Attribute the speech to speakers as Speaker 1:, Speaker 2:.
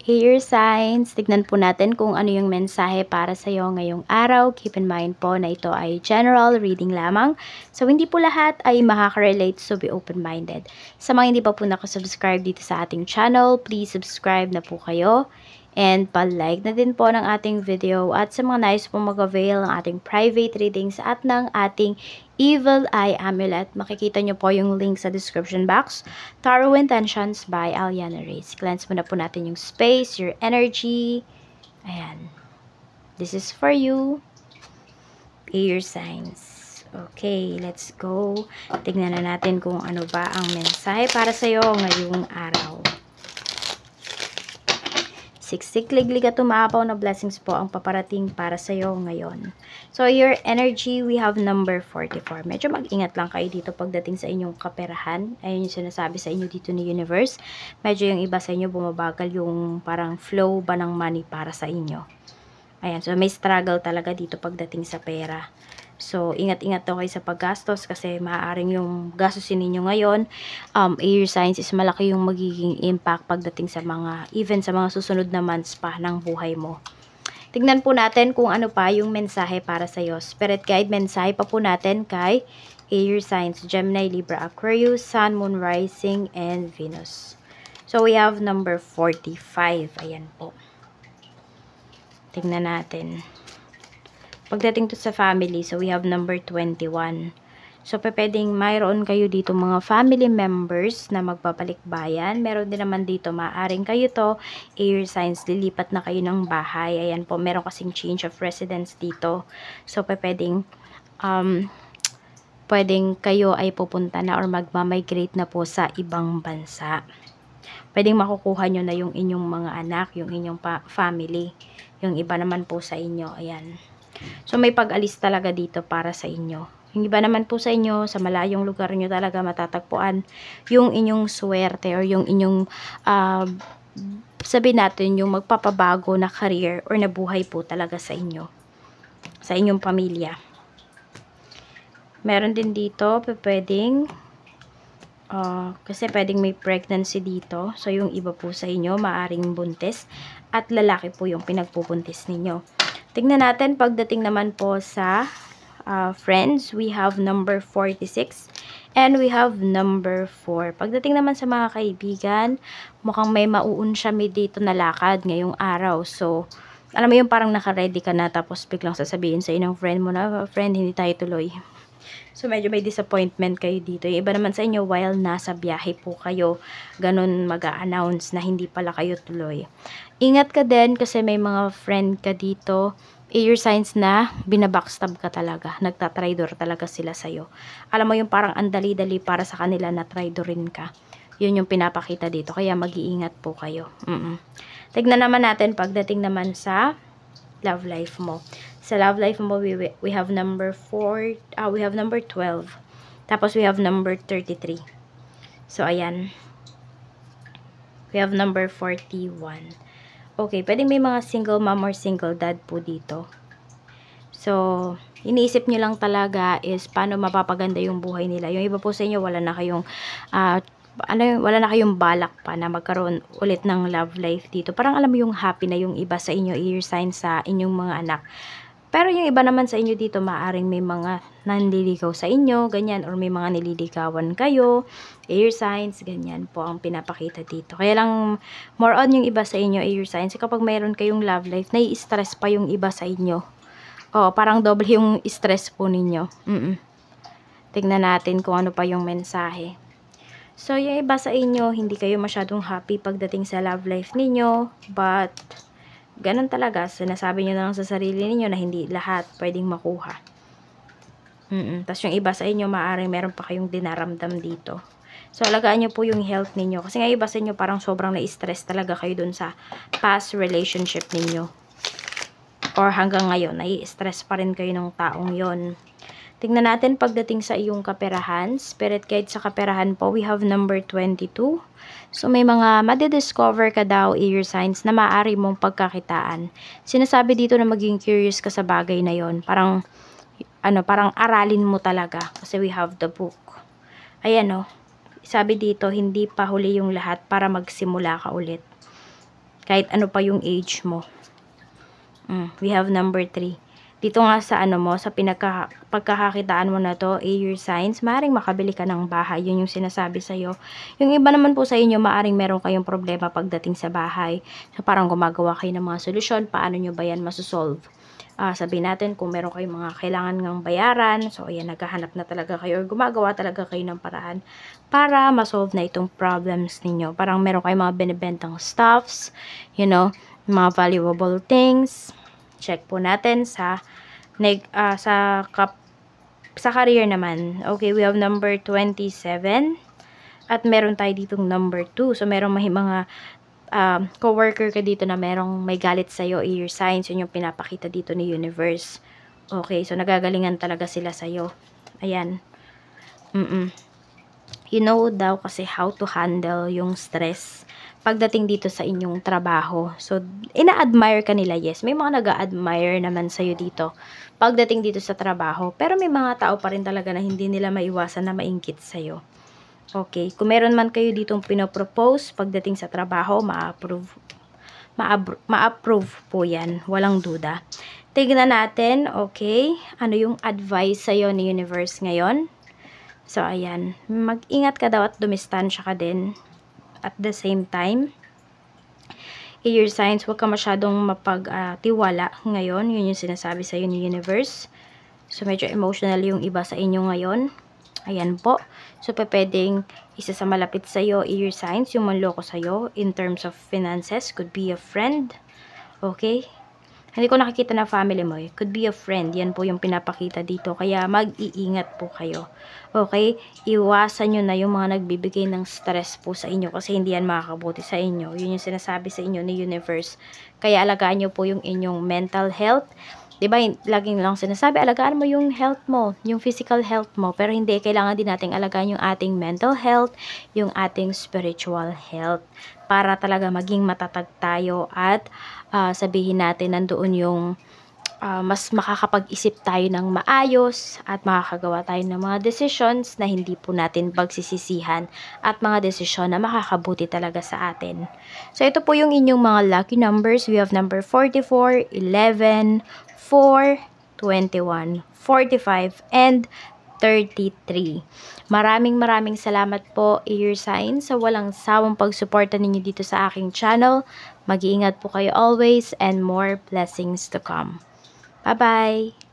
Speaker 1: Air signs, tignan po natin kung ano yung mensahe para sa iyo ngayong araw. Keep in mind po na ito ay general reading lamang. So, hindi po lahat ay makaka-relate, so be open-minded. Sa mga hindi pa po nakasubscribe dito sa ating channel, please subscribe na po kayo. And pa-like na din po ng ating video. At sa mga nais po mag-avail ng ating private readings at ng ating Evil Eye Amulet, makikita nyo po yung link sa description box. Tarot Intentions by Aliana Reyes. Cleanse muna po natin yung space, your energy. Ayan. This is for you. Air signs. Okay, let's go. Tignan na natin kung ano ba ang mensahe para sa'yo ngayong araw. Siksik, liglig at umaapaw na blessings po ang paparating para sa iyo ngayon. So, your energy, we have number 44. Medyo mag-ingat lang kayo dito pagdating sa inyong kaperahan. Ayun yung sinasabi sa inyo dito ni Universe. Medyo yung iba sa inyo bumabagal yung parang flow ba ng money para sa inyo. Ayan, so may struggle talaga dito pagdating sa pera. So, ingat-ingat daw kayo sa paggastos kasi maaaring yung gastusin ninyo ngayon, air signs is malaki yung magiging impact pagdating sa mga, even sa mga susunod na months pa ng buhay mo. Tignan po natin kung ano pa yung mensahe para sa iyo. Spirit guide, mensahe pa po natin kay air signs, Gemini, Libra, Aquarius, Sun, Moon, Rising, and Venus. So, we have number 45. Ayan po. Tignan natin. Pagdating to sa family, so we have number 21. So, pwedeng mayroon kayo dito mga family members na magpapalikbayan. Meron din naman dito, maaring kayo to, air signs, lilipat na kayo ng bahay. Ayan po, meron kasing change of residence dito. So, pwedeng kayo ay pupunta na or magmamigrate na po sa ibang bansa. Pwedeng makukuha nyo na yung inyong mga anak, yung inyong family. Yung iba naman po sa inyo, ayan. So, may pag-alis talaga dito para sa inyo. Yung iba naman po sa inyo, sa malayong lugar nyo talaga matatagpuan yung inyong swerte or yung inyong, sabihin natin, yung magpapabago na career or na buhay po talaga sa inyo. Sa inyong pamilya. Meron din dito, pwedeng, kasi pwedeng may pregnancy dito. So, yung iba po sa inyo, maaring buntis. At lalaki po yung pinagpubuntis ninyo. Tingnan natin, pagdating naman po sa friends, we have number 46 and we have number 4. Pagdating naman sa mga kaibigan, mukhang may mauunsya dito na lakad ngayong araw. So, alam mo yung parang naka-ready ka na tapos biglang sasabihin sa inong friend mo na, friend, hindi tayo tuloy. So, medyo may disappointment kayo dito. Yung iba naman sa inyo, while nasa biyahe po kayo, ganun mag-a-announce na hindi pala kayo tuloy. Ingat ka din kasi may mga friend ka dito, air signs na binabackstab ka talaga. Nagtatraidor talaga sila sa'yo. Alam mo yung parang andali-dali para sa kanila na traidorin ka. Yun yung pinapakita dito. Kaya mag-iingat po kayo. Tignan naman natin pagdating naman sa love life mo. Sa love life mo, we have number 4, we have number 12. Tapos we have number 33. So, ayan. We have number 41. Okay, pwedeng may mga single mom or single dad po dito. So, iniisip nyo lang talaga is paano mapapaganda yung buhay nila. Yung iba po sa inyo, wala na kayong wala na kayong balak pa na magkaroon ulit ng love life dito. Parang alam mo yung happy na yung iba sa inyo, air sign sa inyong mga anak. Pero yung iba naman sa inyo dito, maaring may mga nanliligaw sa inyo, ganyan, or may mga nililigawan kayo, air signs, ganyan po ang pinapakita dito. Kaya lang, more on yung iba sa inyo, air signs, kapag mayroon kayong love life, nai-stress pa yung iba sa inyo. O, parang double yung stress po ninyo. Tignan natin kung ano pa yung mensahe. So, yung iba sa inyo, hindi kayo masyadong happy pagdating sa love life ninyo, but ganun talaga, sinasabi nyo na lang sa sarili niyo na hindi lahat pwedeng makuha. Tapos yung iba sa inyo, maaaring meron pa kayong dinaramdam dito. So, alagaan nyo po yung health ninyo. Kasi nga iba sa inyo, parang sobrang na-stress talaga kayo dun sa past relationship ninyo. Or hanggang ngayon, nai-stress pa rin kayo ng taong yon. Tingnan natin pagdating sa iyong kaperahan. Spirit guide sa kaperahan po, we have number 22. So, may mga madidiscover ka daw, air signs, na maaari mong pagkakitaan. Sinasabi dito na maging curious ka sa bagay na yon. Parang, parang aralin mo talaga. Kasi we have the book. Ayan, sabi dito, hindi pa huli yung lahat para magsimula ka ulit. Kahit ano pa yung age mo. We have number 3. Dito nga sa ano mo, sa pagkakakitaan mo na to, air signs, maaaring makabili ka ng bahay. Yun yung sinasabi sa'yo. Yung iba naman po sa inyo, maaaring meron kayong problema pagdating sa bahay. So, parang gumagawa kayo ng mga solusyon. Paano nyo ba yan masosolve? Sabihin natin, kung meron kayong mga kailangan ng bayaran, so, ayan, naghahanap na talaga kayo or gumagawa talaga kayo ng paraan para masolve na itong problems ninyo. Parang meron kayong mga binibentang stuffs, you know, mga valuable things. Check po natin sa career naman. Okay, we have number 27. At meron tayo ditong number 2. So, merong mga coworker ka dito na merong may galit sa'yo, air signs. Yun yung pinapakita dito ni universe. Okay, so nagagalingan talaga sila sa'yo. Ayan. You know daw kasi how to handle yung stress pagdating dito sa inyong trabaho. So, ina-admire ka nila, yes. May mga nag-a-admire naman sa'yo dito pagdating dito sa trabaho. Pero may mga tao pa rin talaga na hindi nila maiwasan na maingkit sa'yo. Okay. Kung meron man kayo ditong pinopropose pagdating sa trabaho, ma-approve po yan. Walang duda. Tignan natin, okay, ano yung advice sa'yo ni universe ngayon. So, ayan. Mag-ingat ka daw at dumistansya ka din. At the same time, air signs, huwag ka masyadong mapagtiwala ngayon. Yun yung sinasabi sa'yo ni universe. So, medyo emotional yung iba sa inyo ngayon. Ayan po. So, pwedeng isa sa malapit sa'yo, air signs, yung manloko sa'yo in terms of finances. Could be a friend. Okay? Hindi ko nakikita na family mo. Could be a friend. Yan po yung pinapakita dito. Kaya mag-iingat po kayo. Okay? Iwasan nyo na yung mga nagbibigay ng stress po sa inyo. Kasi hindi yan makakabuti sa inyo. Yun yung sinasabi sa inyo ni universe. Kaya alagaan nyo po yung inyong mental health. Diba, laging lang sinasabi, alagaan mo yung health mo, yung physical health mo. Pero hindi, kailangan din nating alagaan yung ating mental health, yung ating spiritual health. Para talaga maging matatag tayo at sabihin natin nandoon yung mas makakapag-isip tayo ng maayos at makakagawa tayo ng mga decisions na hindi po natin pagsisisihan at mga desisyon na makakabuti talaga sa atin. So, ito po yung inyong mga lucky numbers. We have number 44, 11, 4, 21, 45, and 33. Maraming salamat po, air signs, sa walang sawang pagsuporta ninyo dito sa aking channel. Mag-iingat po kayo always and more blessings to come. Bye-bye!